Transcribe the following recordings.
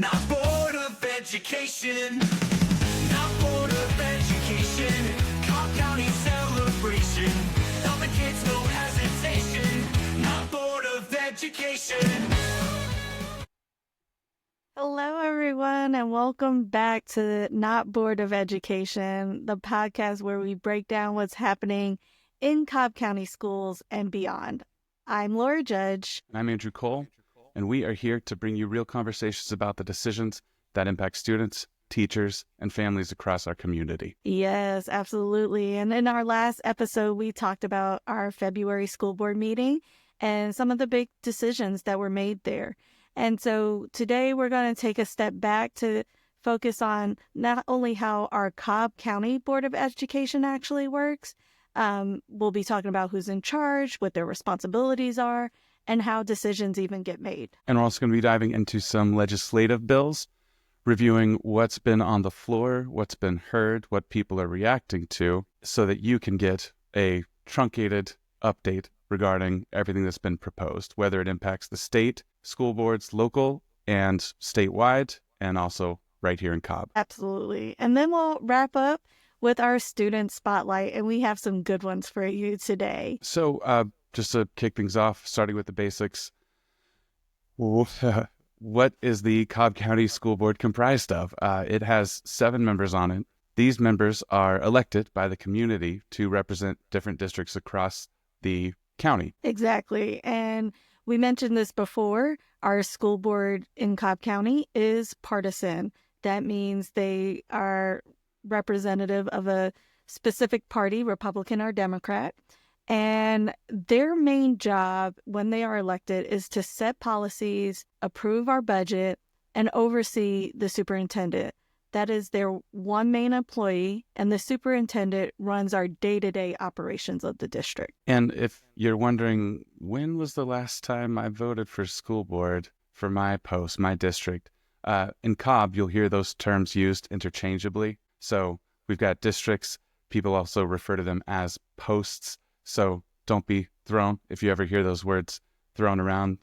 Not Board of Education. Not Board of Education. Cobb County celebration. Tell the kids no hesitation. Not Board of Education. Hello, everyone, and welcome back to Not Board of Education, the podcast where we break down what's happening in Cobb County schools and beyond. I'm Laura Judge. I'm Andrew Cole, and we are here to bring you real conversations about the decisions that impact students, teachers, and families across our community. Yes, absolutely. And in our last episode, we talked about our February school board meeting and some of the big decisions that were made there. And so today we're going to take a step back to focus on not only how our Cobb County Board of Education actually works. We'll be talking about who's in charge, what their responsibilities are, and how decisions even get made. And we're also going to be diving into some legislative bills, reviewing what's been on the floor, what's been heard, what people are reacting to, so that you can get a truncated update regarding everything that's been proposed, whether it impacts the state, school boards, local and statewide, and also right here in Cobb. Absolutely. And then we'll wrap up with our student spotlight, and we have some good ones for you today. So just to kick things off, starting with the basics, what is the Cobb County School Board comprised of? It has 7 members on it. These members are elected by the community to represent different districts across the county. Exactly. And we mentioned this before. Our school board in Cobb County is partisan. That means they are representative of a specific party, Republican or Democrat. And their main job when they are elected is to set policies, approve our budget, and oversee the superintendent. That is their one main employee, and the superintendent runs our day-to-day operations of the district. And if you're wondering, when was the last time I voted for school board for my post, my district? In Cobb, you'll hear those terms used interchangeably. So we've got districts. People also refer to them as posts. So don't be thrown if you ever hear those words thrown around.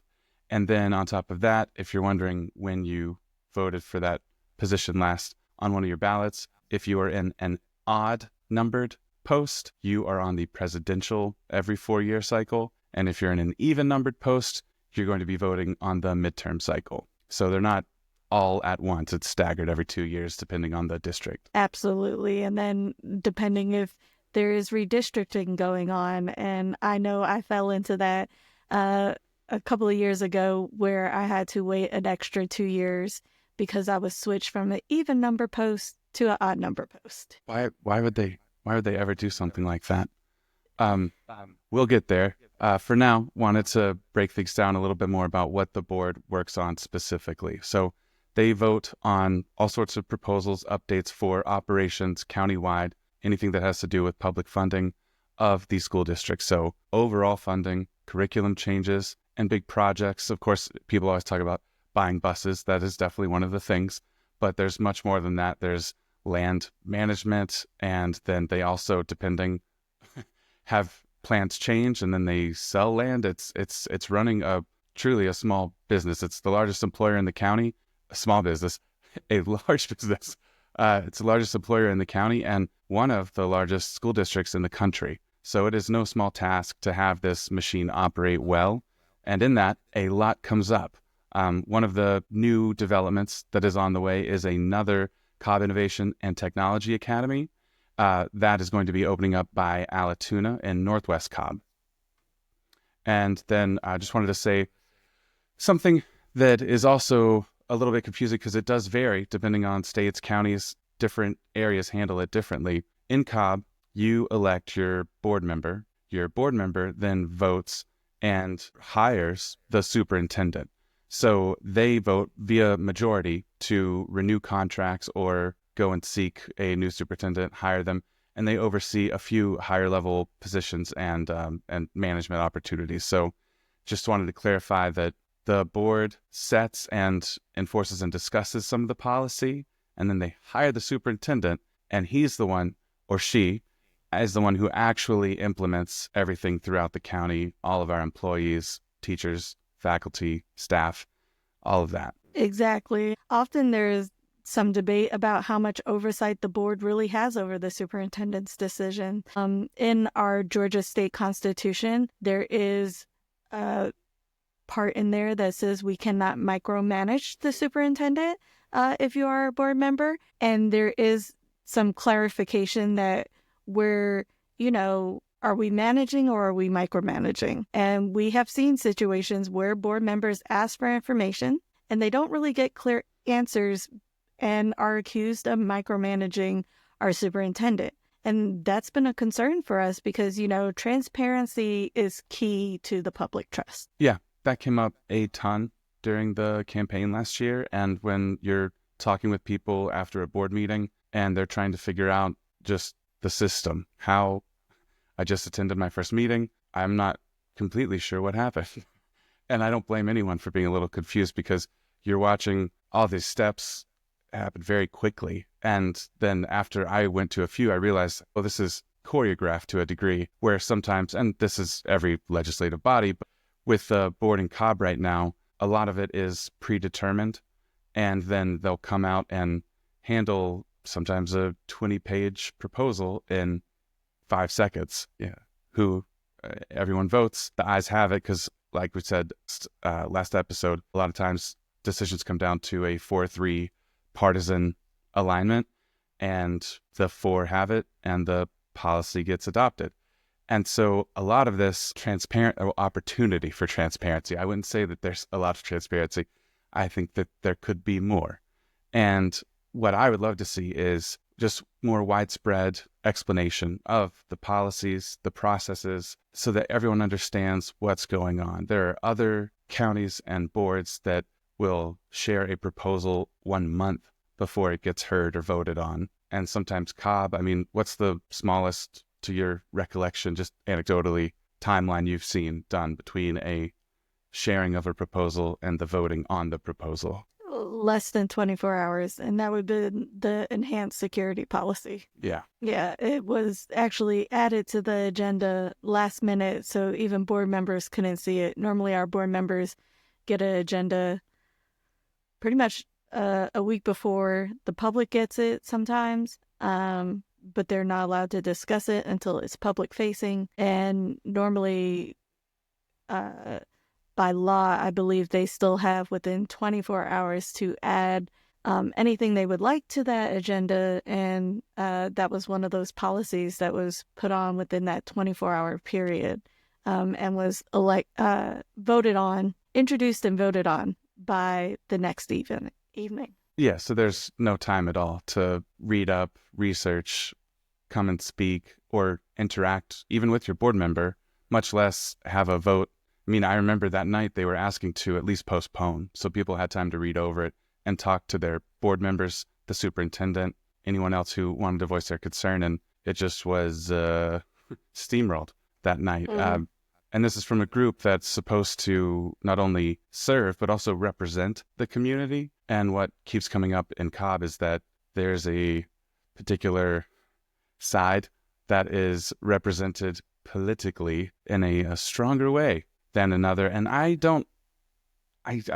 And then on top of that, if you're wondering when you voted for that position last on one of your ballots, if you are in an odd numbered post, you are on the presidential every 4-year cycle. And if you're in an even numbered post, you're going to be voting on the midterm cycle. So they're not all at once. It's staggered every 2 years, depending on the district. Absolutely. And then depending if there is redistricting going on. And I know I fell into that a couple of years ago where I had to wait an extra 2 years because I was switched from an even number post to an odd number post. Why would they ever do something like that? We'll get there. For now, wanted to break things down a little bit more about what the board works on specifically. So they vote on all sorts of proposals, updates for operations countywide, anything that has to do with public funding of these school districts. So overall funding, curriculum changes, and big projects. Of course, people always talk about buying buses. That is definitely one of the things, but there's much more than that. There's land management, and then they also, depending, have plans change, and then they sell land. It's running truly a small business. It's the largest employer in the county, a small business, a large business. It's the largest employer in the county and one of the largest school districts in the country. So it is no small task to have this machine operate well. And in that, a lot comes up. One of the new developments that is on the way is another Cobb Innovation and Technology Academy that is going to be opening up by Allatoona in Northwest Cobb. And then I just wanted to say something that is also a little bit confusing because it does vary depending on states, counties, different areas handle it differently. In Cobb, you elect your board member. Your board member then votes and hires the superintendent. So they vote via majority to renew contracts or go and seek a new superintendent, hire them, and they oversee a few higher level positions and management opportunities. So just wanted to clarify that the board sets and enforces and discusses some of the policy, and then they hire the superintendent, and he's the one, or she, is the one who actually implements everything throughout the county, all of our employees, teachers, faculty, staff, all of that. Exactly. Often there's some debate about how much oversight the board really has over the superintendent's decision. In our Georgia state constitution, there is a part in there that says we cannot micromanage the superintendent if you are a board member. And there is some clarification that we're, are we managing or are we micromanaging? And we have seen situations where board members ask for information and they don't really get clear answers and are accused of micromanaging our superintendent. And that's been a concern for us because, transparency is key to the public trust. Yeah, that came up a ton during the campaign last year. And when you're talking with people after a board meeting and they're trying to figure out just the system, how I just attended my first meeting, I'm not completely sure what happened. And I don't blame anyone for being a little confused because you're watching all these steps happen very quickly. And then after I went to a few, I realized, well, this is choreographed to a degree where sometimes, and this is every legislative body, but with the board in Cobb right now, a lot of it is predetermined. And then they'll come out and handle sometimes a 20-page proposal in 5 seconds. Yeah. Everyone votes, the ayes have it, because like we said last episode, a lot of times decisions come down to a 4-3 partisan alignment, and the 4 have it, and the policy gets adopted. And so a lot of this opportunity for transparency, I wouldn't say that there's a lot of transparency. I think that there could be more. And what I would love to see is just more widespread explanation of the policies, the processes, so that everyone understands what's going on. There are other counties and boards that will share a proposal 1 month before it gets heard or voted on. And sometimes Cobb, what's the smallest, to your recollection, just anecdotally, timeline you've seen done between a sharing of a proposal and the voting on the proposal? Less than 24 hours, and that would be the enhanced security policy. Yeah. Yeah, it was actually added to the agenda last minute, so even board members couldn't see it. Normally, our board members get an agenda pretty much a week before the public gets it sometimes, but they're not allowed to discuss it until it's public facing. And normally, by law, I believe they still have within 24 hours to add anything they would like to that agenda. And that was one of those policies that was put on within that 24-hour period and was voted on, introduced and voted on by the next evening. Yeah, so there's no time at all to read up, research, come and speak, or interact even with your board member, much less have a vote. I remember that night they were asking to at least postpone, so people had time to read over it and talk to their board members, the superintendent, anyone else who wanted to voice their concern, and it just was steamrolled that night. Mm. And this is from a group that's supposed to not only serve, but also represent the community. And what keeps coming up in Cobb is that there's a particular side that is represented politically in a stronger way than another. And I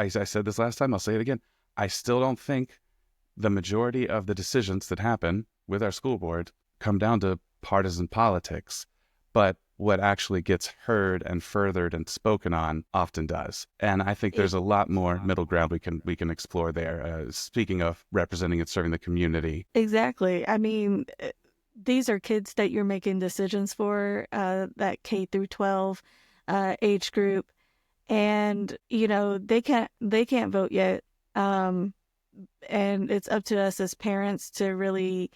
said this last time, I'll say it again. I still don't think the majority of the decisions that happen with our school board come down to partisan politics, but what actually gets heard and furthered and spoken on often does. And I think there's a lot more middle ground we can explore there. Speaking of representing and serving the community. Exactly. These are kids that you're making decisions for, that K through 12 age group, and they can't vote yet, and it's up to us as parents to really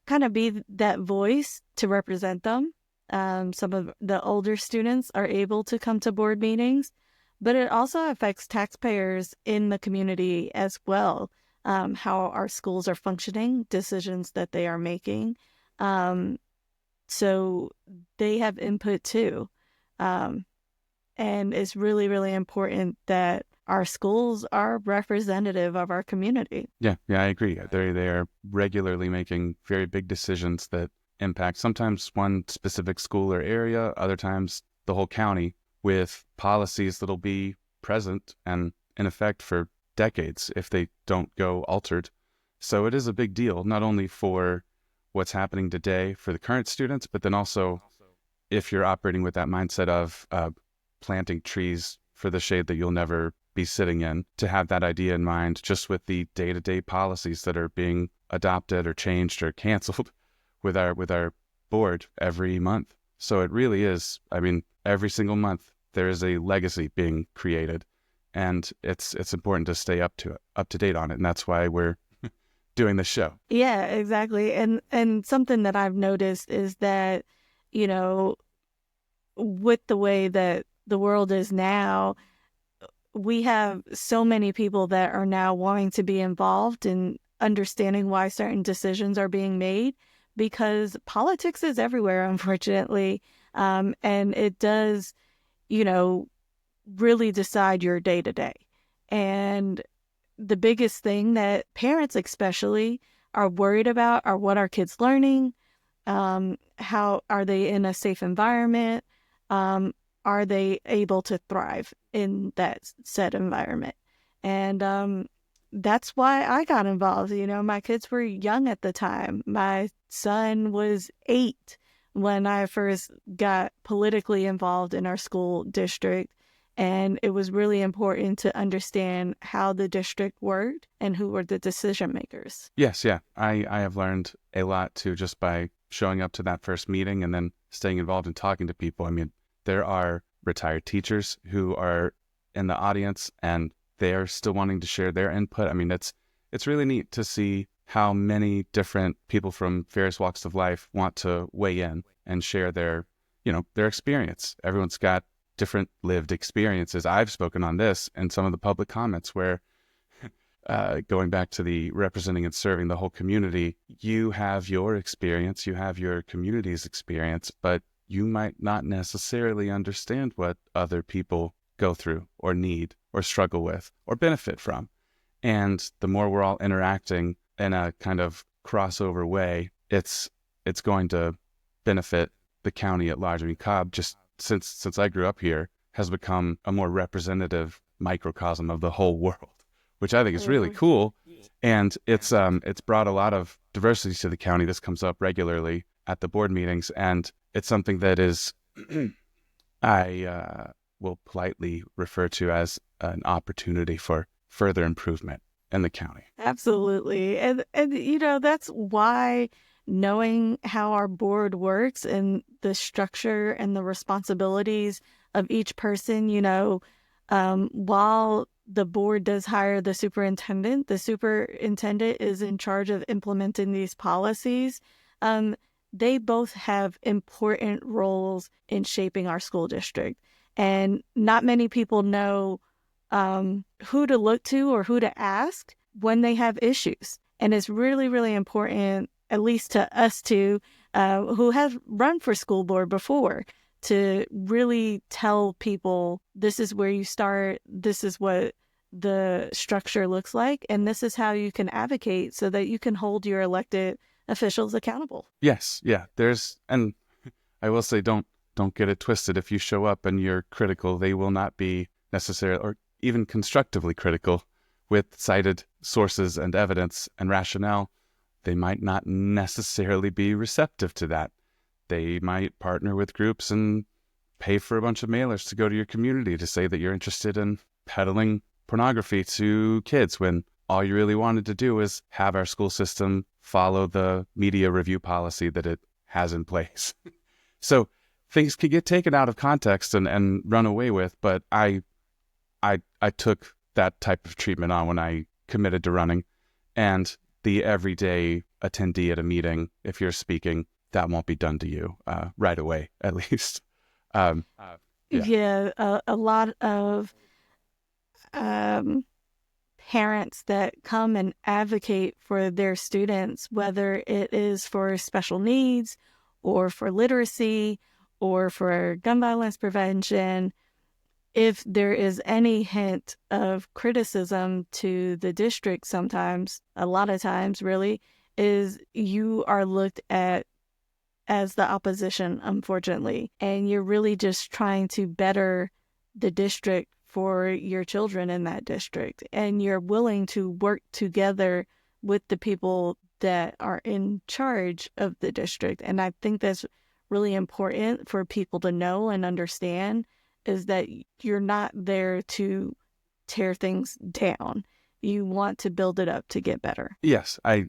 kind of be that voice to represent them. Some of the older students are able to come to board meetings, but it also affects taxpayers in the community as well, how our schools are functioning, decisions that they are making. So they have input too. And it's really, really important that our schools are representative of our community. Yeah, I agree. They are regularly making very big decisions that impact sometimes one specific school or area, other times the whole county, with policies that'll be present and in effect for decades if they don't go altered. So it is a big deal, not only for what's happening today for the current students, but then also if you're operating with that mindset of planting trees for the shade that you'll never be sitting in, to have that idea in mind just with the day-to-day policies that are being adopted or changed or canceled with our board every month. So it really is, I mean, every single month there is a legacy being created, and it's important to stay up to date on it, and that's why we're doing this show. Yeah, exactly. And something that I've noticed is that, you know, with the way that the world is now, we have so many people that are now wanting to be involved in understanding why certain decisions are being made, because politics is everywhere, unfortunately. And it does, you know, really decide your day to day. And the biggest thing that parents especially are worried about are what are kids learning? How are they in a safe environment? Are they able to thrive in that said environment? And that's why I got involved. You know, my kids were young at the time. My son was 8 when I first got politically involved in our school district. And it was really important to understand how the district worked and who were the decision makers. Yes, yeah. I have learned a lot too just by showing up to that first meeting and then staying involved and talking to people. I mean, there are retired teachers who are in the audience and they are still wanting to share their input. I mean, it's really neat to see how many different people from various walks of life want to weigh in and share their experience. Everyone's got different lived experiences. I've spoken on this in some of the public comments where going back to the representing and serving the whole community, you have your experience, you have your community's experience, but you might not necessarily understand what other people go through or need or struggle with or benefit from. And the more we're all interacting in a kind of crossover way, it's going to benefit the county at large. I mean, Cobb, just since I grew up here, has become a more representative microcosm of the whole world, which I think is really cool. And it's brought a lot of diversity to the county. This comes up regularly at the board meetings, and it's something that is I will politely refer to as an opportunity for further improvement in the county. Absolutely. And you know, that's why knowing how our board works and the structure and the responsibilities of each person, you know, while the board does hire the superintendent is in charge of implementing these policies. They both have important roles in shaping our school district. And not many people know who to look to or who to ask when they have issues. And it's really, really important, at least to us two, who have run for school board before, to really tell people this is where you start, this is what the structure looks like, and this is how you can advocate so that you can hold your elected officials accountable. Yes, yeah. And I will say, don't get it twisted. If you show up and you're critical, they will not be necessarily or even constructively critical with cited sources and evidence and rationale. They might not necessarily be receptive to that. They might partner with groups and pay for a bunch of mailers to go to your community to say that you're interested in peddling pornography to kids when all you really wanted to do is have our school system follow the media review policy that it has in place. So things can get taken out of context and run away with, but I took that type of treatment on when I committed to running. And the everyday attendee at a meeting, if you're speaking, that won't be done to you right away, at least. A lot of parents that come and advocate for their students, whether it is for special needs or for literacy or for gun violence prevention, if there is any hint of criticism to the district sometimes, a lot of times really, is you are looked at as the opposition, unfortunately. And you're really just trying to better the district for your children in that district, and you're willing to work together with the people that are in charge of the district. And I think that's really important for people to know and understand, is that you're not there to tear things down. You want to build it up to get better. Yes, I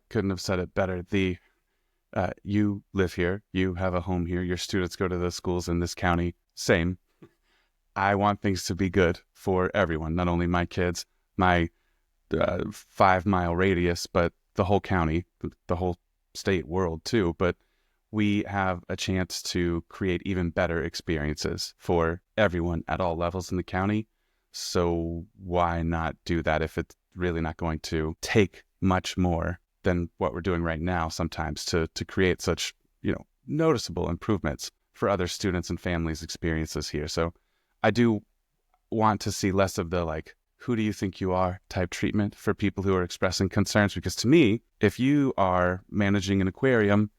couldn't have said it better. You live here, you have a home here, your students go to the schools in this county. Same. I want things to be good for everyone, not only my kids, my 5-mile radius, but the whole county, the whole state, world too. But we have a chance to create even better experiences for everyone at all levels in the county. So why not do that if it's really not going to take much more than what we're doing right now sometimes to create such, noticeable improvements for other students and families' experiences here. So I do want to see less of the who do you think you are type treatment for people who are expressing concerns, because to me, if you are managing an aquarium,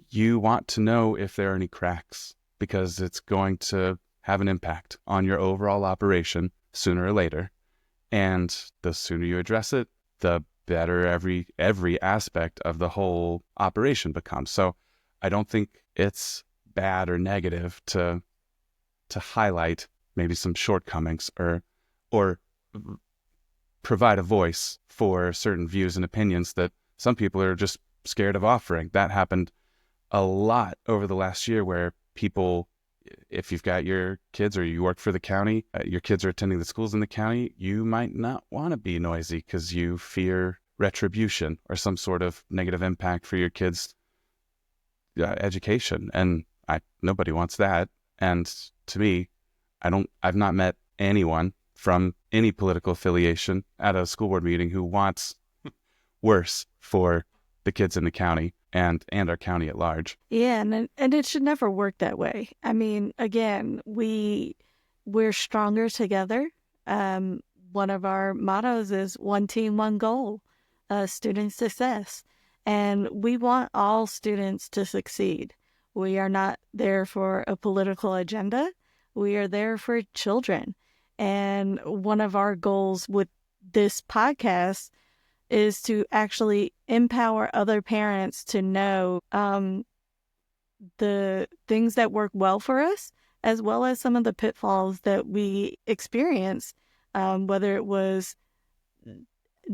you want to know if there are any cracks, because it's going to have an impact on your overall operation sooner or later. And the sooner you address it, the better every aspect of the whole operation becomes. So I don't think it's bad or negative to highlight maybe some shortcomings or provide a voice for certain views and opinions that some people are just scared of offering. That happened a lot over the last year, where people, if you've got your kids or you work for the county, your kids are attending the schools in the county, you might not want to be noisy because you fear retribution or some sort of negative impact for your kids' education. And nobody wants that. And to me, I've not met anyone from any political affiliation at a school board meeting who wants worse for the kids in the county and our county at large. Yeah, and it should never work that way. I mean, again, we're stronger together. One of our mottos is one team, one goal, student success. And we want all students to succeed. We are not there for a political agenda. We are there for children. And one of our goals with this podcast is to actually empower other parents to know the things that work well for us, as well as some of the pitfalls that we experience, whether it was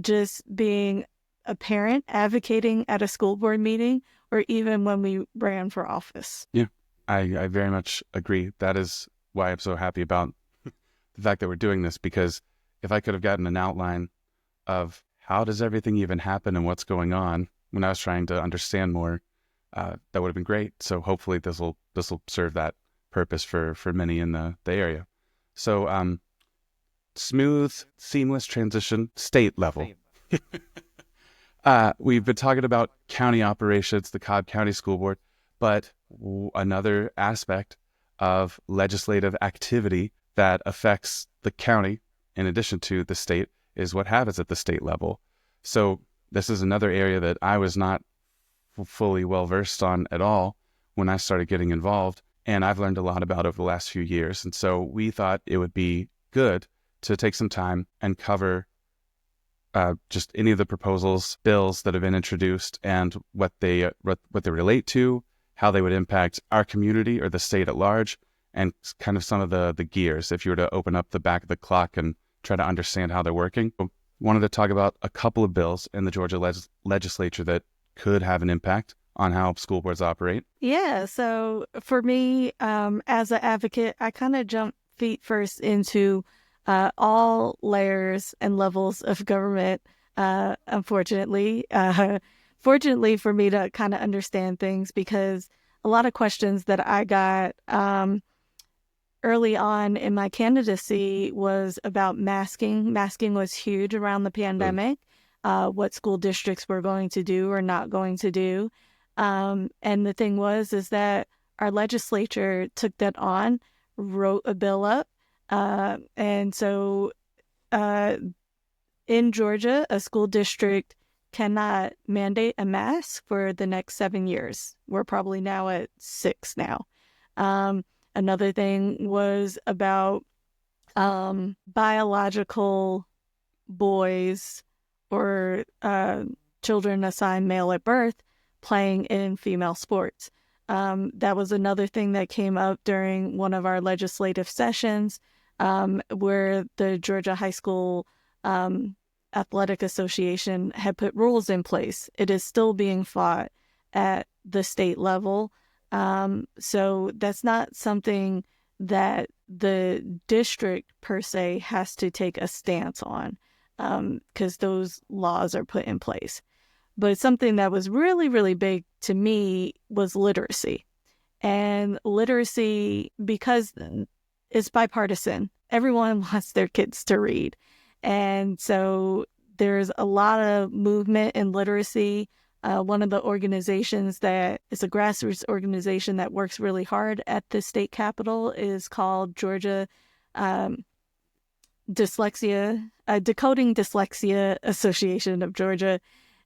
just being a parent advocating at a school board meeting, or even when we ran for office. Yeah, I very much agree. That is why I'm so happy about the fact that we're doing this, because if I could have gotten an outline of how does everything even happen and what's going on when I was trying to understand more, that would have been great. So hopefully this will serve that purpose for many in the area. So smooth, seamless transition, state level. We've been talking about county operations, the Cobb County School Board, but another aspect of legislative activity that affects the county, in addition to the state, is what happens at the state level. So this is another area that I was not fully well-versed on at all when I started getting involved, and I've learned a lot about over the last few years. And so we thought it would be good to take some time and cover just any of the bills that have been introduced, and what they relate to, how they would impact our community or the state at large, and kind of some of the gears, if you were to open up the back of the clock and try to understand how they're working. Wanted to talk about a couple of bills in the Georgia legislature that could have an impact on how school boards operate. Yeah, so for me, as an advocate, I kind of jump feet first into all layers and levels of government, unfortunately. Fortunately for me to kind of understand things, because a lot of questions that I got early on in my candidacy was about masking. Masking was huge around the pandemic, what school districts were going to do or not going to do. And the thing is that our legislature took that on, wrote a bill up. And so in Georgia, a school district cannot mandate a mask for the next 7 years. We're probably now at 6 now. Another thing was about biological boys or children assigned male at birth playing in female sports. That was another thing that came up during one of our legislative sessions, where the Georgia High School Athletic Association had put rules in place. It is still being fought at the state level. So that's not something that the district per se has to take a stance on, because those laws are put in place. But something that was really, really big to me was literacy. And literacy, because it's bipartisan, everyone wants their kids to read. And so there's a lot of movement in literacy. One of the organizations that is a grassroots organization that works really hard at the state capitol is called Georgia Decoding Dyslexia Association of Georgia.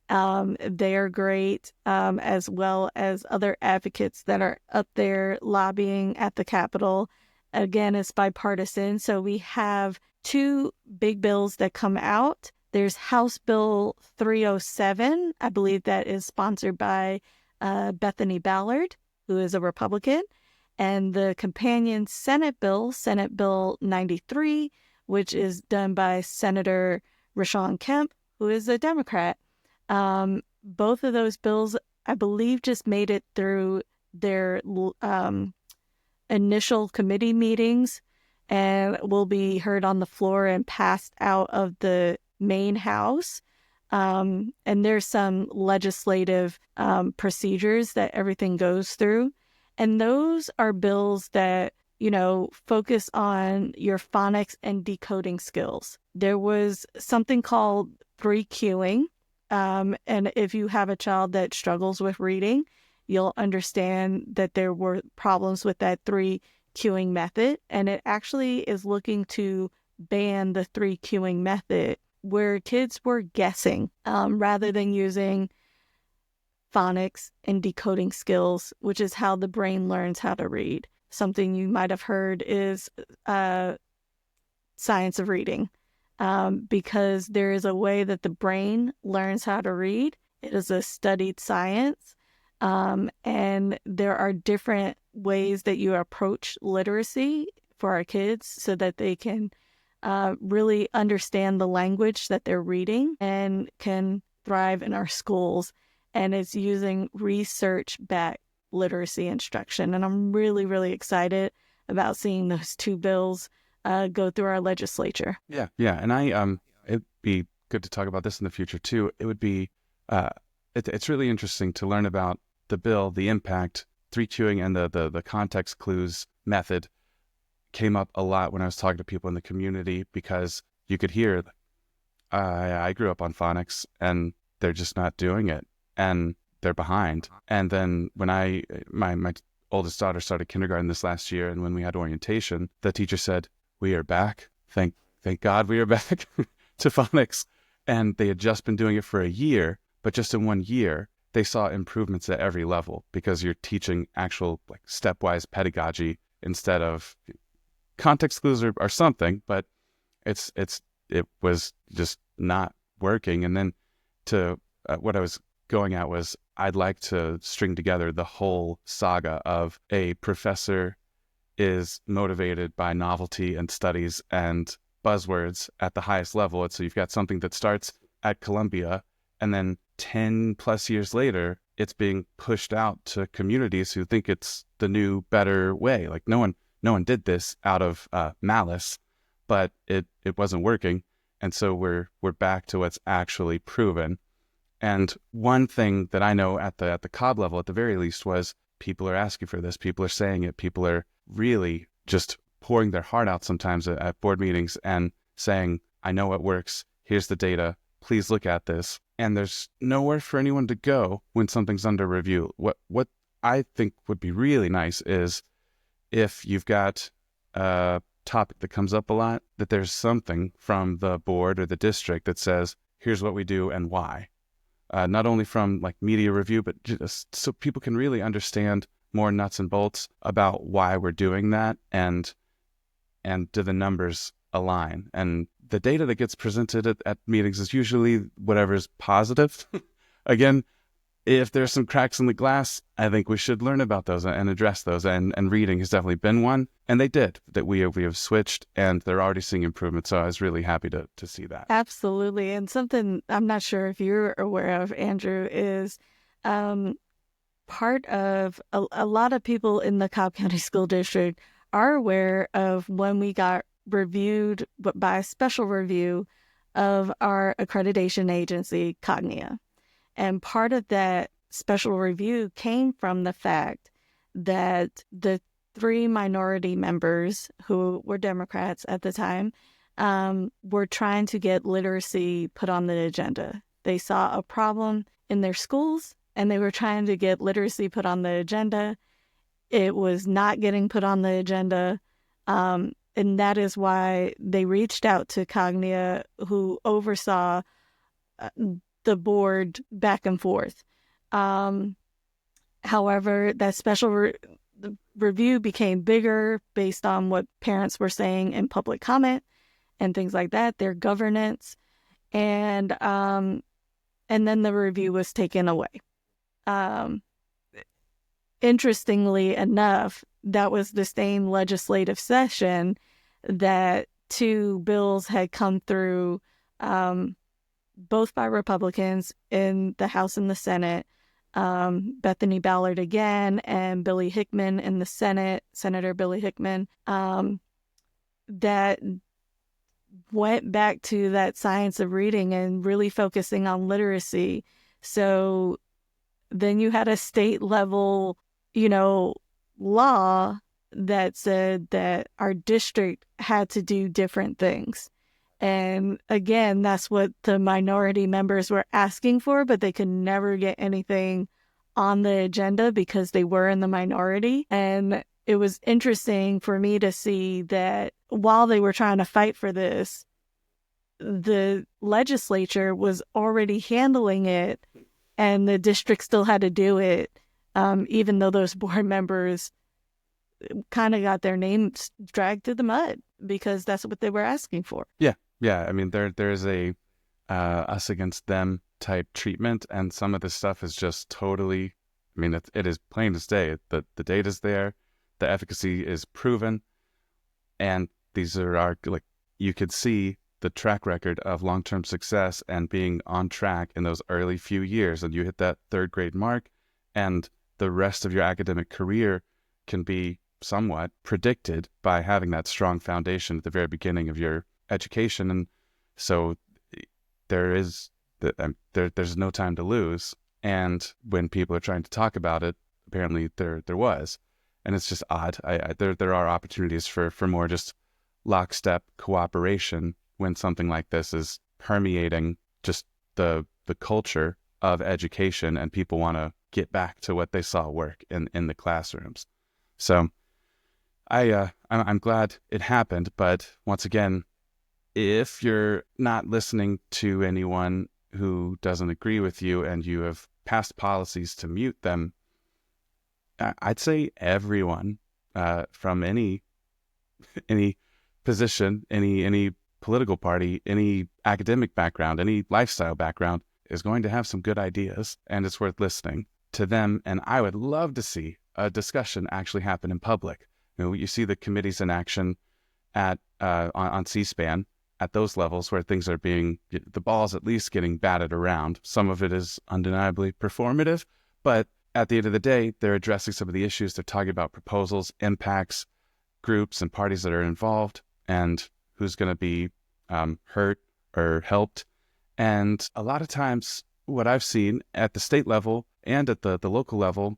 They are great, as well as other advocates that are up there lobbying at the Capitol. Again, it's bipartisan. So we have two big bills that come out. There's House Bill 307. I believe that is sponsored by Bethany Ballard, who is a Republican, and the companion Senate Bill 93, which is done by Senator Rashawn Kemp, who is a Democrat. Both of those bills, I believe, just made it through their initial committee meetings and will be heard on the floor and passed out of the main house. And there's some legislative procedures that everything goes through. And those are bills that, focus on your phonics and decoding skills. There was something called 3Qing. And if you have a child that struggles with reading, you'll understand that there were problems with that 3Qing method. And it actually is looking to ban the 3Qing method, where kids were guessing rather than using phonics and decoding skills, which is how the brain learns how to read. Something you might have heard is science of reading. Because there is a way that the brain learns how to read. It is a studied science. And there are different ways that you approach literacy for our kids so that they can really understand the language that they're reading and can thrive in our schools. And it's using research-backed literacy instruction. And I'm really, really excited about seeing those two bills go through our legislature. Yeah. And it'd be good to talk about this in the future too. It would be, it's really interesting to learn about the bill, the impact. 3Qing and the context clues method came up a lot when I was talking to people in the community, because you could hear, I grew up on phonics and they're just not doing it and they're behind. And then when my oldest daughter started kindergarten this last year, and when we had orientation, the teacher said, "We are back. Thank God we are back to phonics." And they had just been doing it for a year, but just in 1 year, they saw improvements at every level, because you're teaching actual stepwise pedagogy instead of context clues are something, but it was just not working. And then what I was going at was, I'd like to string together the whole saga of a professor is motivated by novelty and studies and buzzwords at the highest level. And so you've got something that starts at Columbia, and then 10 plus years later, it's being pushed out to communities who think it's the new, better way. Like no one did this out of malice, but it wasn't working. And so we're back to what's actually proven. And one thing that I know at the Cobb level, at the very least, was people are asking for this. People are saying it. People are really just pouring their heart out sometimes at board meetings and saying, "I know what works. Here's the data. Please look at this." And there's nowhere for anyone to go when something's under review. What I think would be really nice is if you've got a topic that comes up a lot, that there's something from the board or the district that says, "Here's what we do and why." Not only from media review, but just so people can really understand more nuts and bolts about why we're doing that, and do the numbers align. And the data that gets presented at meetings is usually whatever's positive. Again, if there's some cracks in the glass, I think we should learn about those and address those. And reading has definitely been one. And they did. That we have switched, and they're already seeing improvement. So I was really happy to see that. Absolutely. And something I'm not sure if you're aware of, Andrew, is part of a lot of people in the Cobb County School District are aware of when we got reviewed by a special review of our accreditation agency, Cognia. And part of that special review came from the fact that the 3 minority members who were Democrats at the time were trying to get literacy put on the agenda. They saw a problem in their schools and they were trying to get literacy put on the agenda. It was not getting put on the agenda. And that is why they reached out to Cognia, who oversaw the board back and forth. However, that special review became bigger based on what parents were saying in public comment and things like that, their governance. And then the review was taken away. Interestingly enough, that was the same legislative session that 2 bills had come through, both by Republicans in the House and the Senate, Bethany Ballard again and Billy Hickman in the Senate, Senator Billy Hickman, that went back to that science of reading and really focusing on literacy. So then you had a state level, law that said that our district had to do different things. And again, that's what the minority members were asking for, but they could never get anything on the agenda because they were in the minority. And it was interesting for me to see that while they were trying to fight for this, the legislature was already handling it and the district still had to do it, even though those board members kind of got their names dragged through the mud because that's what they were asking for. Yeah, I mean, there's a us against them type treatment, and some of this stuff is just totally, I mean, it is plain as day. The data's there, the efficacy is proven, and these are you could see the track record of long-term success and being on track in those early few years, and you hit that 3rd grade mark, and the rest of your academic career can be somewhat predicted by having that strong foundation at the very beginning of your education. And so there's no time to lose. And when people are trying to talk about it, apparently there was, and it's just odd. There are opportunities for more just lockstep cooperation when something like this is permeating just the culture of education, and people want to get back to what they saw work in the classrooms. So I'm glad it happened, but once again, if you're not listening to anyone who doesn't agree with you and you have passed policies to mute them, I'd say everyone from any position, any political party, any academic background, any lifestyle background is going to have some good ideas, and it's worth listening to them. And I would love to see a discussion actually happen in public. You see the committees in action at on C-SPAN at those levels where things are the ball's at least getting batted around. Some of it is undeniably performative, but at the end of the day, they're addressing some of the issues. They're talking about proposals, impacts, groups and parties that are involved, and who's going to be hurt or helped. And a lot of times what I've seen at the state level and at the local level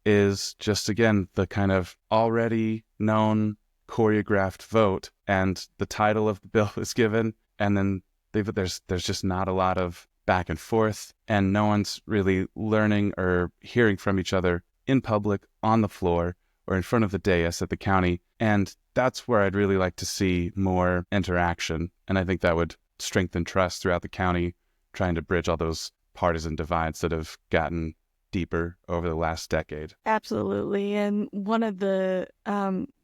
is just, again, the kind of already known choreographed vote, and the title of the bill is given, and then there's just not a lot of back and forth, and no one's really learning or hearing from each other in public, on the floor, or in front of the dais at the county. And that's where I'd really like to see more interaction, and I think that would strengthen trust throughout the county, trying to bridge all those partisan divides that have gotten deeper over the last decade. Absolutely. And one of the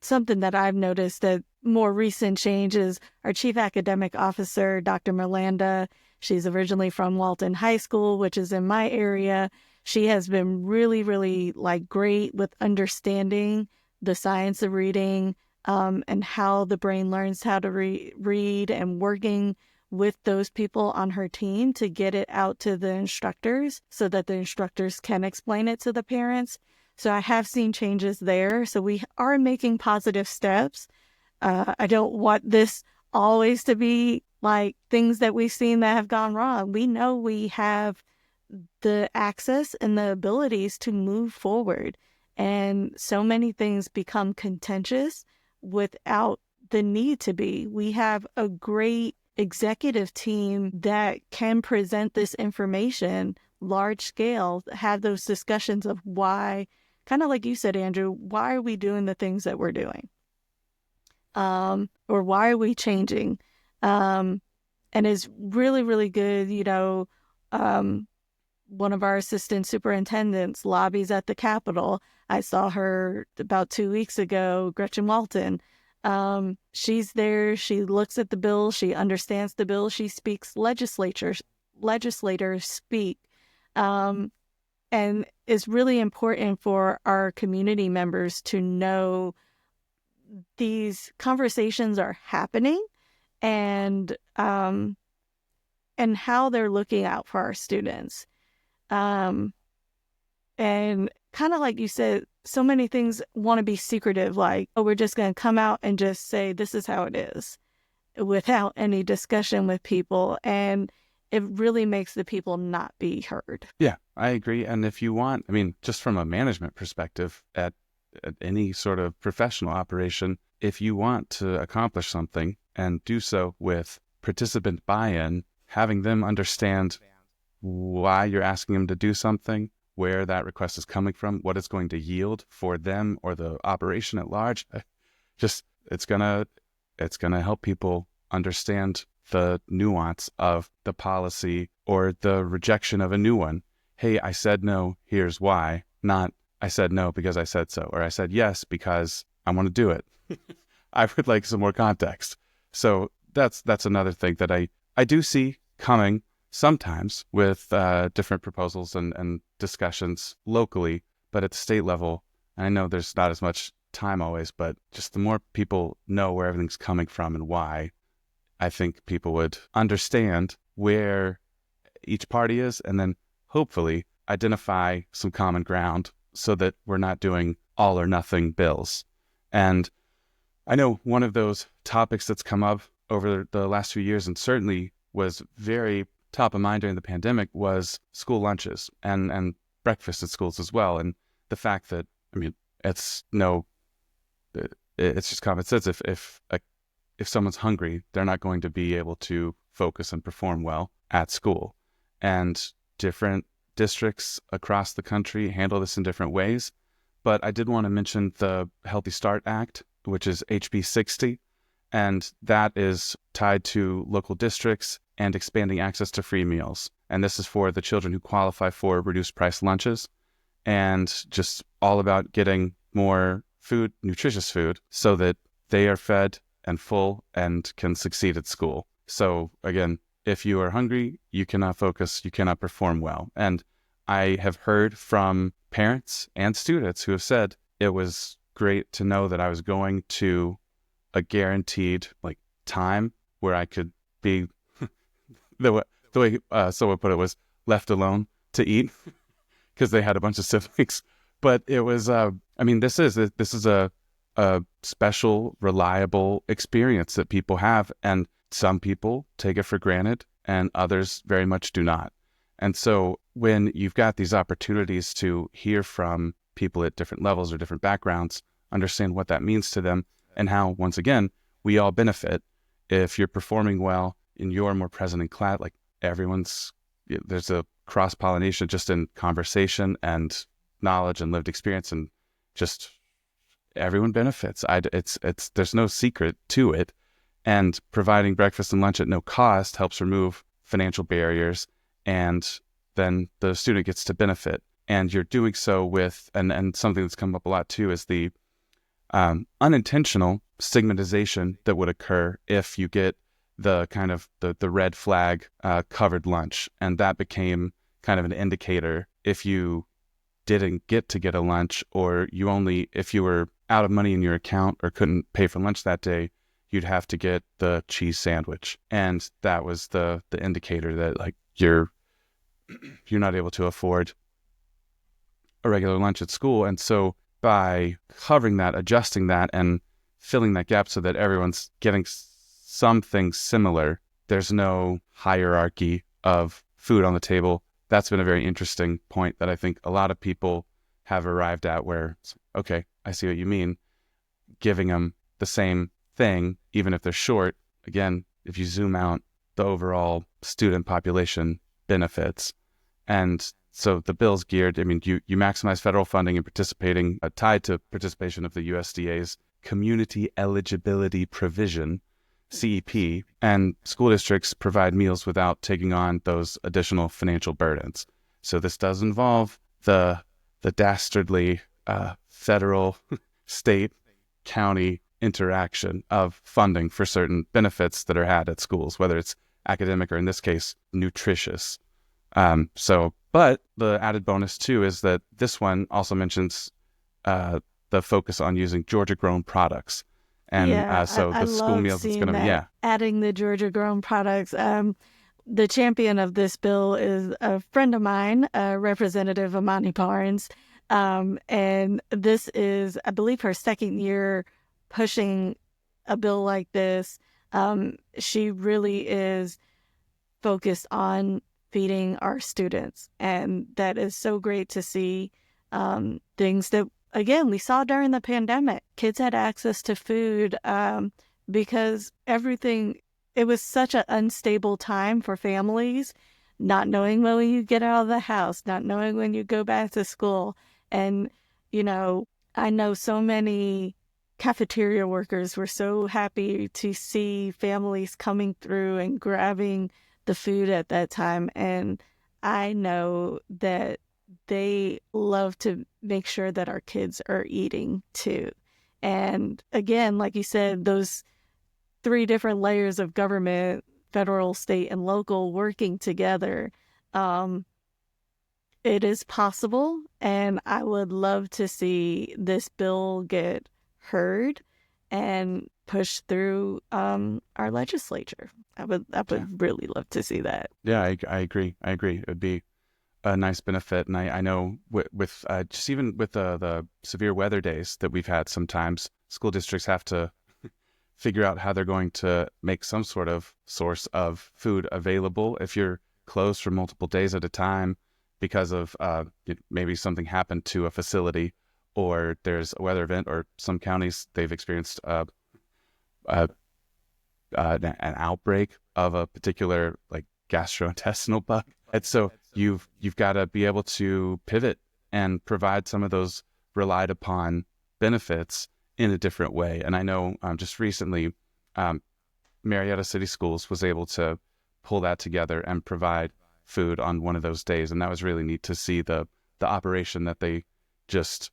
something that I've noticed that more recent change is our chief academic officer, Dr. Miranda. She's originally from Walton High School, which is in my area. She has been really, really like great with understanding the science of reading, and how the brain learns how to read, and working with those people on her team to get it out to the instructors so that the instructors can explain it to the parents. So I have seen changes there. So we are making positive steps. I don't want this always to be like things that we've seen that have gone wrong. We know we have the access and the abilities to move forward. And so many things become contentious without the need to be. We have a great executive team that can present this information large scale, have those discussions of why, kind of like you said, Andrew, why are we doing the things that we're doing? Or why are we changing? And it's really, really good. One of our assistant superintendents lobbies at the Capitol. I saw her about 2 weeks ago, Gretchen Walton. She's there. She looks at the bill. She understands the bill. She speaks legislators speak. And it's really important for our community members to know these conversations are happening, and how they're looking out for our students. And kind of like you said, so many things want to be secretive, like, oh, we're just going to come out and just say, this is how it is, without any discussion with people. And it really makes the people not be heard. Yeah, I agree. And if you want, I mean, just from a management perspective at any sort of professional operation, if you want to accomplish something and do so with participant buy-in, having them understand why you're asking them to do something, where that request is coming from, what it's going to yield for them or the operation at large, just it's gonna help people understand the nuance of the policy or the rejection of a new one. Hey, I said no, here's why. Not I said no because I said so, or I said yes because I want to do it. I would like some more context. So that's another thing that I do see coming sometimes with different proposals and discussions locally, but at the state level, I know there's not as much time always, but just the more people know where everything's coming from and why, I think people would understand where each party is, and then hopefully identify some common ground so that we're not doing all or nothing bills. And I know one of those topics that's come up over the last few years, and certainly was very top of mind during the pandemic, was school lunches and breakfast at schools as well. And the fact that, I mean, it's just common sense. If someone's hungry, they're not going to be able to focus and perform well at school. And different districts across the country handle this in different ways. But I did want to mention the Healthy Start Act, which is HB 60, and that is tied to local districts and expanding access to free meals. And this is for the children who qualify for reduced price lunches, and just all about getting more food, nutritious food, so that they are fed and full and can succeed at school. So again, if you are hungry, you cannot focus, you cannot perform well. And I have heard from parents and students who have said it was great to know that I was going to a guaranteed time where I could be the way someone put it was left alone to eat because they had a bunch of siblings. But it was this is a special, reliable experience that people have, and some people take it for granted and others very much do not. And so when you've got these opportunities to hear from people at different levels or different backgrounds, understand what that means to them, and how, once again, we all benefit. If you're performing well and you're more present in class, there's a cross-pollination just in conversation and knowledge and lived experience, and just everyone benefits. There's no secret to it. And providing breakfast and lunch at no cost helps remove financial barriers, and then the student gets to benefit. And you're doing so with, and something that's come up a lot too, is the unintentional stigmatization that would occur if you get the kind of the red flag covered lunch. And that became kind of an indicator if you didn't get a lunch, or if you were out of money in your account or couldn't pay for lunch that day, you'd have to get the cheese sandwich. And that was the indicator that like you're not able to afford a regular lunch at school. And so by covering that, adjusting that, and filling that gap so that everyone's getting something similar, there's no hierarchy of food on the table. That's been a very interesting point that I think a lot of people have arrived at, where, okay, I see what you mean. Giving them the same thing, even if they're short, again, if you zoom out, the overall student population benefits. And so the bill's geared, I mean, you maximize federal funding and participating, tied to participation of the USDA's Community Eligibility Provision, CEP, and school districts provide meals without taking on those additional financial burdens. So this does involve the dastardly federal, state, county interaction of funding for certain benefits that are had at schools, whether it's academic or, in this case, nutritious. But the added bonus too is that this one also mentions the focus on using Georgia-grown products. And so I the school love meals is seeing going to be, that, adding the Georgia-grown products. The champion of this bill is a friend of mine, Representative Amani Barnes. And this is, I believe, her second year pushing a bill like this. She really is focused on feeding our students. And that is so great to see. Things that, again, we saw during the pandemic. Kids had access to food because it was such an unstable time for families, not knowing when you get out of the house, not knowing when you go back to school. And, I know so many cafeteria workers were so happy to see families coming through and grabbing the food at that time. And I know that they love to make sure that our kids are eating too. And again, like you said, those 3 different layers of government, federal, state, and local, working together, it is possible. And I would love to see this bill get heard and pushed through our legislature. I would really love to see that. Yeah, I agree. It would be a nice benefit. And I know with just even with the severe weather days that we've had, sometimes school districts have to figure out how they're going to make some sort of source of food available if you're closed for multiple days at a time because of maybe something happened to a facility, or there's a weather event, or some counties, they've experienced an outbreak of a particular like gastrointestinal bug. And so you've got to be able to pivot and provide some of those relied upon benefits in a different way. And I know just recently, Marietta City Schools was able to pull that together and provide food on one of those days. And that was really neat to see the operation that they just,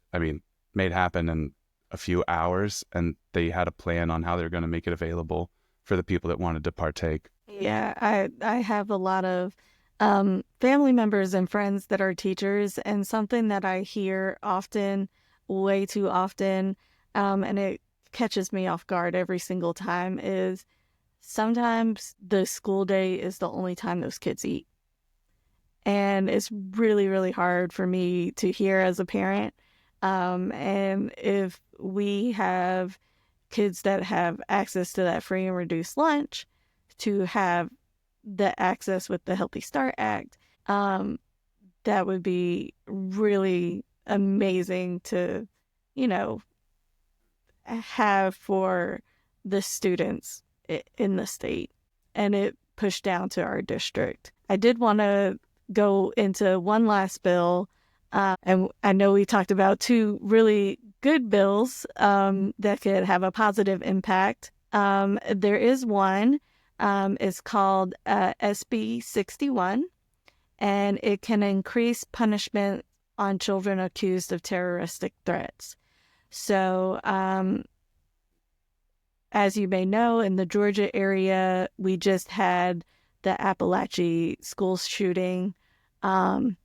made happen in a few hours. And they had a plan on how they're going to make it available for the people that wanted to partake. Yeah, I have a lot of family members and friends that are teachers, and something that I hear often, way too often, and it catches me off guard every single time, is sometimes the school day is the only time those kids eat. And it's really, really hard for me to hear as a parent. And if we have kids that have access to that free and reduced lunch, to have the access with the Healthy Start Act, that would be really amazing to, have for the students in the state, and it pushed down to our district. I did want to go into one last bill, and I know we talked about 2 really good bills that could have a positive impact. There is one. It's called SB 61, and it can increase punishment on children accused of terroristic threats. So, as you may know, in the Georgia area, we just had the Appalachia school shooting. And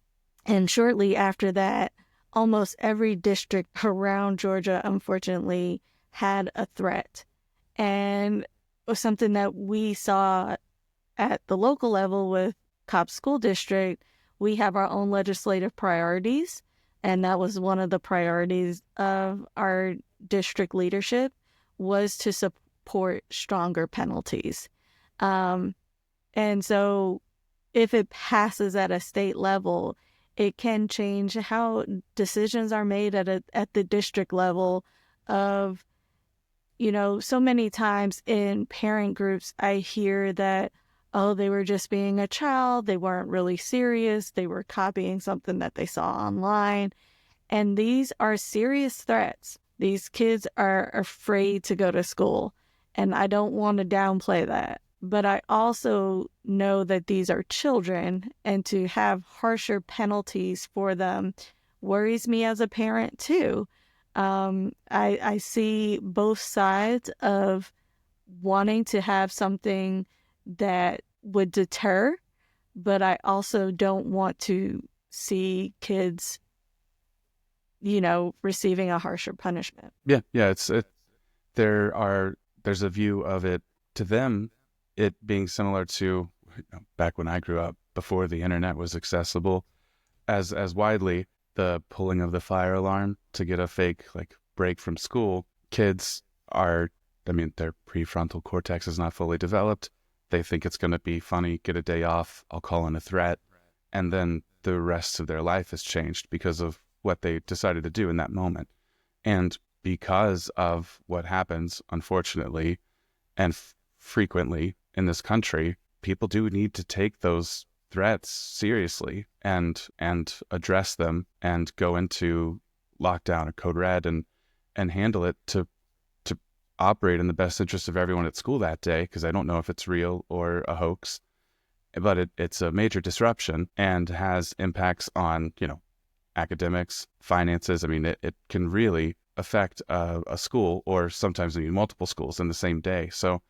shortly after that, almost every district around Georgia, unfortunately, had a threat. And it was something that we saw at the local level with Cobb School District. We have our own legislative priorities, and that was one of the priorities of our district leadership was to support stronger penalties. And so if it passes at a state level, it can change how decisions are made at the district level of, so many times in parent groups, I hear that, oh, they were just being a child. They weren't really serious. They were copying something that they saw online. And these are serious threats. These kids are afraid to go to school. And I don't want to downplay that. But I also know that these are children, and to have harsher penalties for them worries me as a parent too. I see both sides of wanting to have something that would deter, but I also don't want to see kids, receiving a harsher punishment. Yeah, there's a view of it to them, it being similar to back when I grew up, before the internet was accessible as widely, the pulling of the fire alarm to get a fake break from school. Kids their prefrontal cortex is not fully developed. They think it's going to be funny, get a day off, I'll call in a threat, and then the rest of their life has changed because of what they decided to do in that moment. And because of what happens, unfortunately, and frequently in this country, people do need to take those threats seriously and address them and go into lockdown or code red and handle it to operate in the best interest of everyone at school that day, because I don't know if it's real or a hoax, but it's a major disruption and has impacts on academics, finances. It can really affect a school, or sometimes multiple schools in the same day. So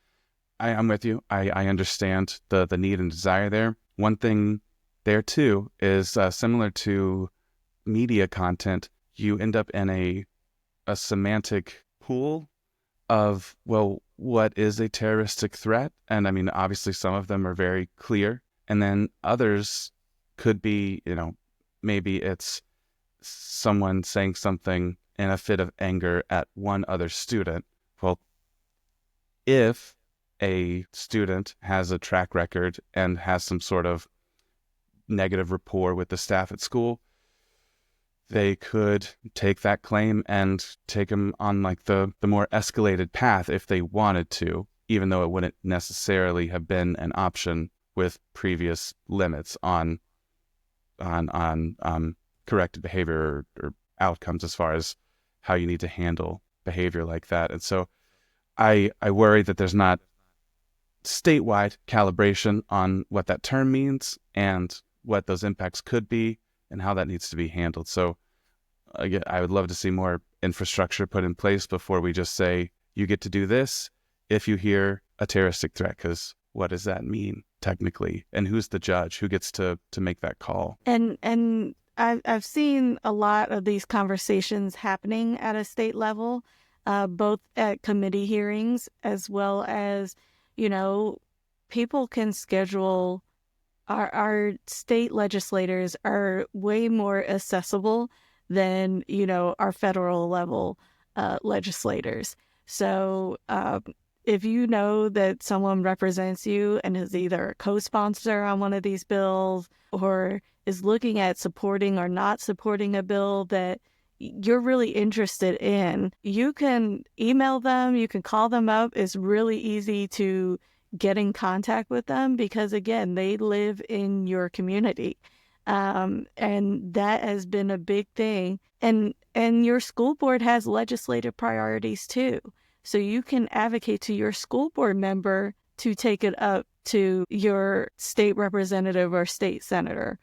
I'm with you. I understand the need and desire there. One thing there too is similar to media content, you end up in a semantic pool of, well, what is a terroristic threat? And obviously some of them are very clear. And then others could be, maybe it's someone saying something in a fit of anger at one other student. Well, if a student has a track record and has some sort of negative rapport with the staff at school, they could take that claim and take them on the more escalated path if they wanted to, even though it wouldn't necessarily have been an option with previous limits on corrected behavior or outcomes as far as how you need to handle behavior like that. And so I worry that there's not statewide calibration on what that term means and what those impacts could be and how that needs to be handled. So again, I would love to see more infrastructure put in place before we just say, you get to do this if you hear a terroristic threat, because what does that mean technically? And who's the judge? Who gets to make that call? And I've seen a lot of these conversations happening at a state level, both at committee hearings as well as, people can schedule. Our state legislators are way more accessible than, our federal level legislators. So if you know that someone represents you and is either a co-sponsor on one of these bills or is looking at supporting or not supporting a bill that you're really interested in, you can email them, you can call them up. It's really easy to get in contact with them because, again, they live in your community. And that has been a big thing. And your school board has legislative priorities too. So you can advocate to your school board member to take it up to your state representative or state senator.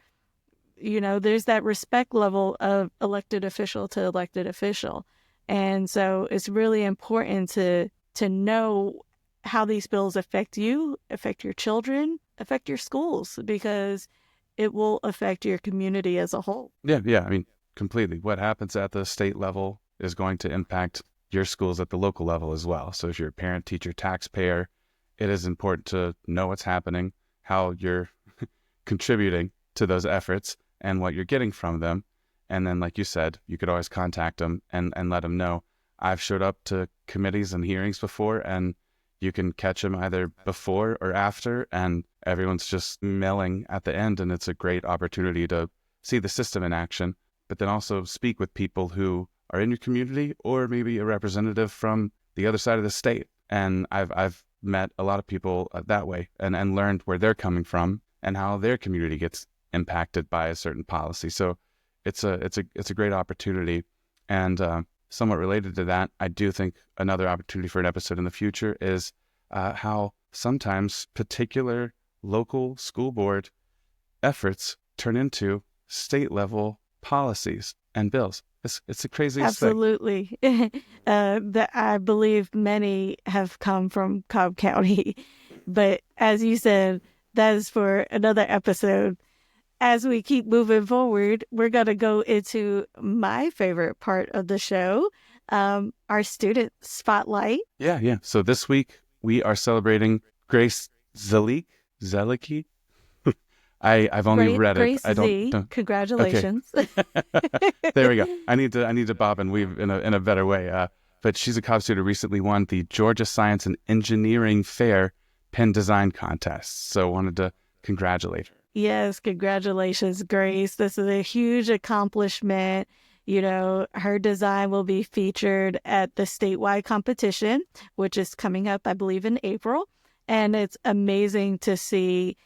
There's that respect level of elected official to elected official. And so it's really important to know how these bills affect you, affect your children, affect your schools, because it will affect your community as a whole. Yeah, I mean, completely. What happens at the state level is going to impact your schools at the local level as well. So if you're a parent, teacher, taxpayer, it is important to know what's happening, how you're contributing to those efforts and what you're getting from them. And then, like you said, you could always contact them and let them know. I've showed up to committees and hearings before, and you can catch them either before or after, and everyone's just milling at the end. And it's a great opportunity to see the system in action, but then also speak with people who are in your community or maybe a representative from the other side of the state. And I've met a lot of people that way and learned where they're coming from and how their community gets impacted by a certain policy. So it's a great opportunity. And somewhat related to that, I do think another opportunity for an episode in the future is how sometimes particular local school board efforts turn into state level policies and bills. It's the craziest thing. Absolutely. That I believe many have come from Cobb County. But as you said, that is for another episode. As we keep moving forward, we're going to go into my favorite part of the show, our student spotlight. Yeah. So this week we are celebrating Grace Zelicki. I've only read Grace it. I Z. don't. Congratulations. Okay. There we go. I need to bob and weave in a better way. But she's a Cobb student who recently won the Georgia Science and Engineering Fair pen design contest. So wanted to congratulate her. Yes, congratulations, Grace. This is a huge accomplishment. You know, her design will be featured at the statewide competition, which is coming up, I believe, in April. And it's amazing to see.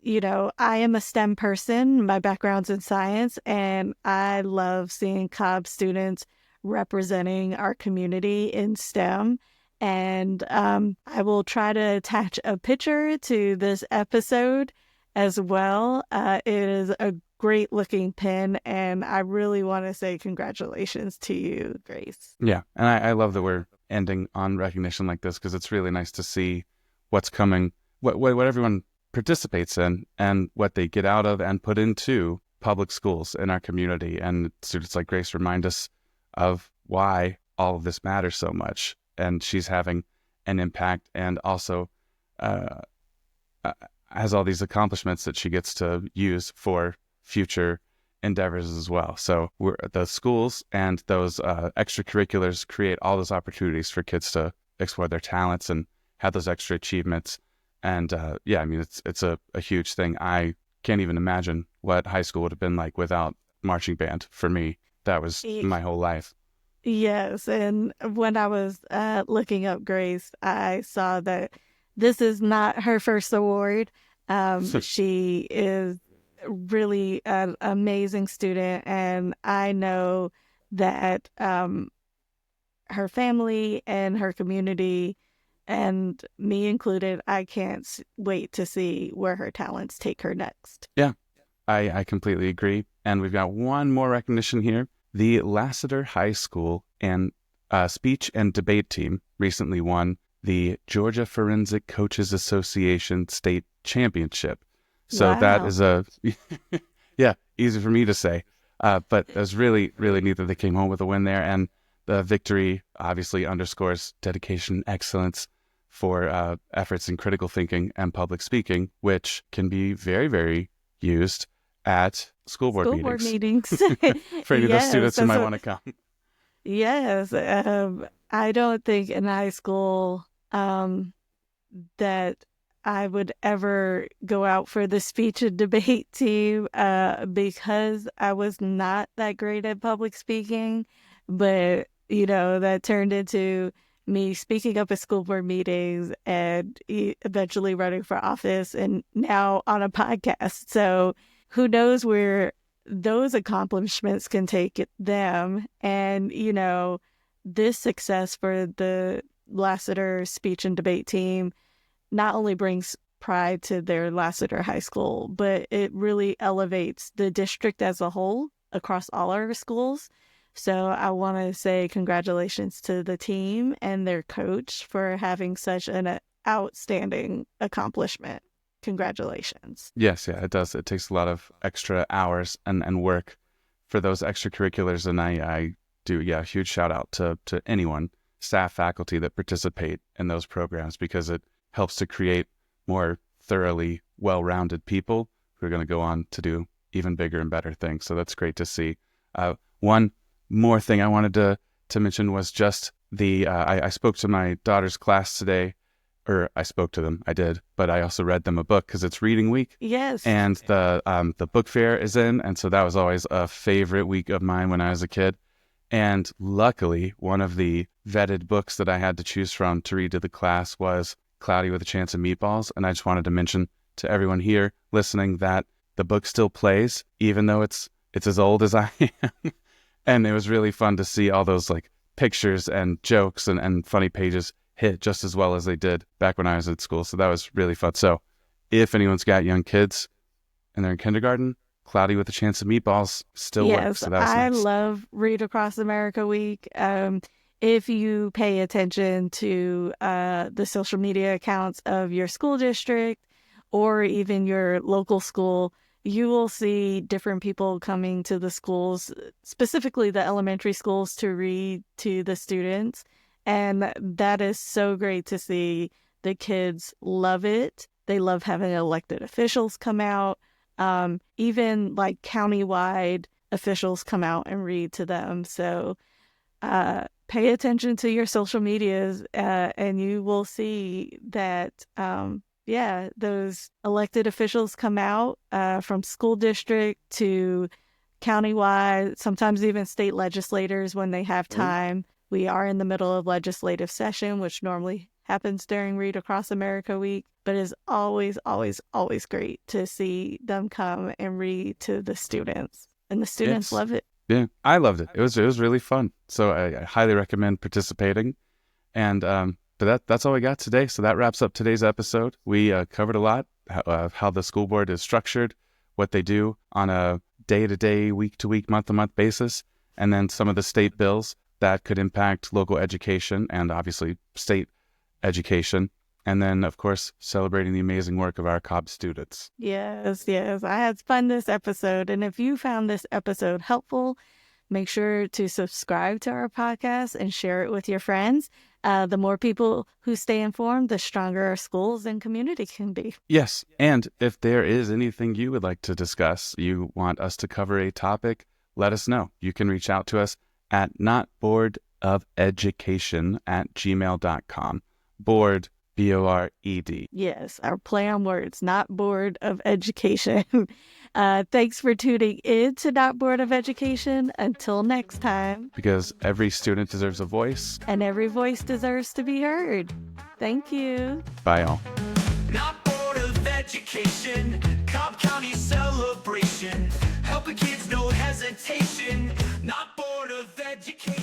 You know, I am a STEM person. My background's in science, and I love seeing Cobb students representing our community in STEM. And I will try to attach a picture to this episode as well. It is a great looking pen, and I really want to say congratulations to you, Grace. Yeah, and I love that we're ending on recognition like this because it's really nice to see what's coming, what everyone participates in and what they get out of and put into public schools in our community. And students like Grace remind us of why all of this matters so much. And she's having an impact and also has all these accomplishments that she gets to use for future endeavors as well. So the schools and those extracurriculars create all those opportunities for kids to explore their talents and have those extra achievements. And I mean, it's a huge thing. I can't even imagine what high school would have been like without marching band for me. That was my whole life. Yes. And when I was looking up Grace, I saw that this is not her first award. She is really an amazing student. And I know that her family and her community, and me included, I can't wait to see where her talents take her next. Yeah, I completely agree. And we've got one more recognition here. The Lassiter High School and speech and debate team recently won the Georgia Forensic Coaches Association State Championship. So Wow. that is easy for me to say. But it was really, really neat that they came home with a win there. And the victory obviously underscores dedication and excellence for efforts in critical thinking and public speaking, which can be very, very used at school board meetings. For any of those students who might want to come. Yes. I don't think in high school that I would ever go out for the speech and debate team because I was not that great at public speaking. But, you know, that turned into me speaking up at school board meetings and eventually running for office and now on a podcast. So who knows where those accomplishments can take them. And, you know, this success for the Lassiter speech and debate team not only brings pride to their Lassiter High School, but it really elevates the district as a whole across all our schools. So I want to say congratulations to the team and their coach for having such an outstanding accomplishment. Congratulations. Yes, yeah, it does. It takes a lot of extra hours and work for those extracurriculars. And I do, yeah, huge shout out to anyone, staff, faculty that participate in those programs, because it helps to create more thoroughly well-rounded people who are going to go on to do even bigger and better things. So that's great to see. One more thing I wanted to mention was just I spoke to my daughter's class today, or I spoke to them, I did, but I also read them a book because it's reading week. Yes. And the book fair is in, and so that was always a favorite week of mine when I was a kid. And luckily, one of the vetted books that I had to choose from to read to the class was Cloudy with a Chance of Meatballs. And I just wanted to mention to everyone here listening that the book still plays, even though it's as old as I am. And it was really fun to see all those like pictures and jokes and funny pages hit just as well as they did back when I was at school. So that was really fun. So if anyone's got young kids and they're in kindergarten, Cloudy with a Chance of Meatballs still works. So that was I nice. love Read Across America Week. If you pay attention to the social media accounts of your school district or even your local school, you will see different people coming to the schools, specifically the elementary schools, to read to the students. And that is so great to see. The kids love it. They love having elected officials come out. Even like countywide officials come out and read to them. So pay attention to your social medias and you will see that, those elected officials come out from school district to countywide, sometimes even state legislators when they have time. We are in the middle of legislative session, which normally happens during Read Across America Week, but it's always, always, always great to see them come and read to the students. And the students love it. Yeah, I loved it. It was really fun. So I highly recommend participating. And but that's all we got today. So that wraps up today's episode. We covered a lot of how the school board is structured, what they do on a day-to-day, week-to-week, month-to-month basis, and then some of the state bills that could impact local education and obviously state education. And then, of course, celebrating the amazing work of our Cobb students. Yes. I had fun this episode. And if you found this episode helpful, make sure to subscribe to our podcast and share it with your friends. The more people who stay informed, the stronger our schools and community can be. Yes. And if there is anything you would like to discuss, you want us to cover a topic, let us know. You can reach out to us at notboardoфeducation@gmail.com. Board, BORED. Yes, our play on words, not Board of Education. Thanks for tuning in to Not Board of Education. Until next time. Because every student deserves a voice. And every voice deserves to be heard. Thank you. Bye, all. Not Board of Education, Cobb County celebration. Helping kids, no hesitation. Not Board of Education.